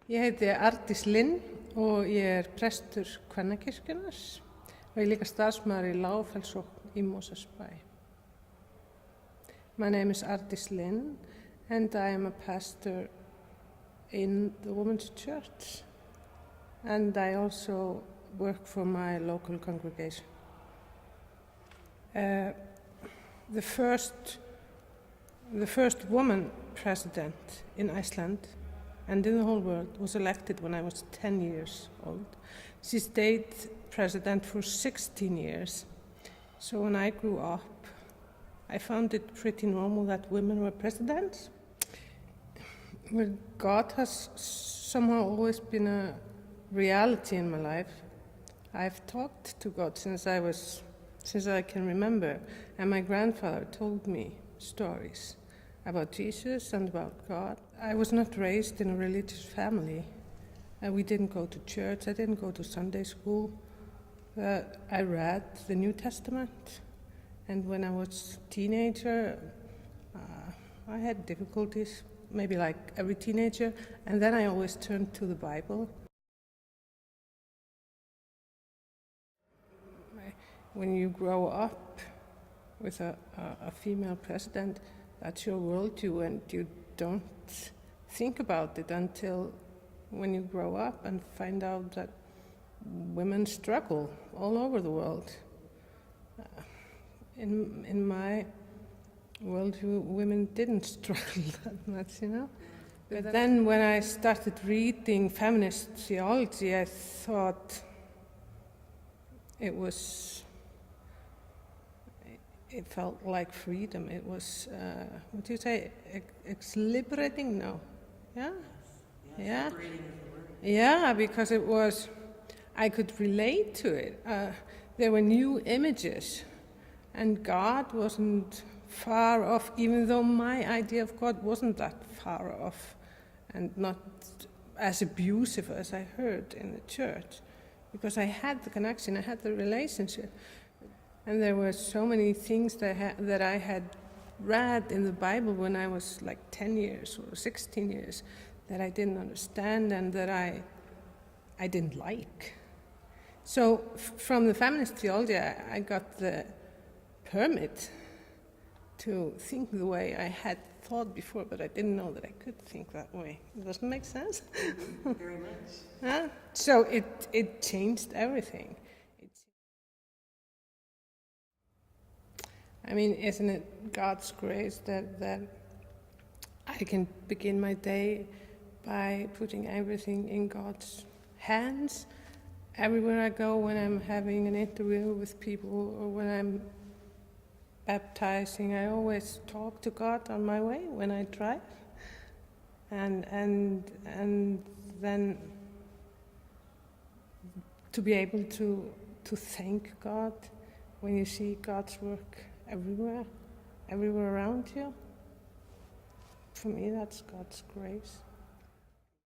Ég heiti Arndis Linn og ég prestur kvennakirkjunnar og ég er líka starfsmaður í Lágfellsókn í Mosfellsbæ. My name is Arndis Linn and I am a pastor in the Women's Church, and I also work for my local congregation. The first woman president in Iceland and in the whole world was elected when I was 10 years old. She stayed president for 16 years. So when I grew up, I found it pretty normal that women were presidents. Well, God has somehow always been a reality in my life. I've talked to God since I can remember, and my grandfather told me stories about Jesus and about God. I was not raised in a religious family. We didn't go to church. I didn't go to Sunday school. I read the New Testament, and when I was a teenager, I had difficulties, maybe like every teenager, and then I always turned to the Bible. When you grow up with a female president, that's your worldview, and you don't think about it until when you grow up and find out that women struggle all over the world. In my worldview, women didn't struggle that much, you know. But then when I started reading feminist theology, I thought it felt like freedom. It was, what do you say, exhilarating? No. Yeah? Yeah. Yeah, because I could relate to it. There were new images, and God wasn't far off, even though my idea of God wasn't that far off and not as abusive as I heard in the church, because I had the connection, I had the relationship. And there were so many things that I had read in the Bible when I was like 10 years or 16 years that I didn't understand and that I didn't like. So from the feminist theology, I got the permit to think the way I had thought before, but I didn't know that I could think that way. Doesn't make sense? Very much. Huh? So it changed everything. I mean, isn't it God's grace that I can begin my day by putting everything in God's hands? Everywhere I go, when I'm having an interview with people or when I'm baptizing, I always talk to God on my way when I drive. And then to be able to thank God when you see God's work everywhere around you. For me, that's God's grace.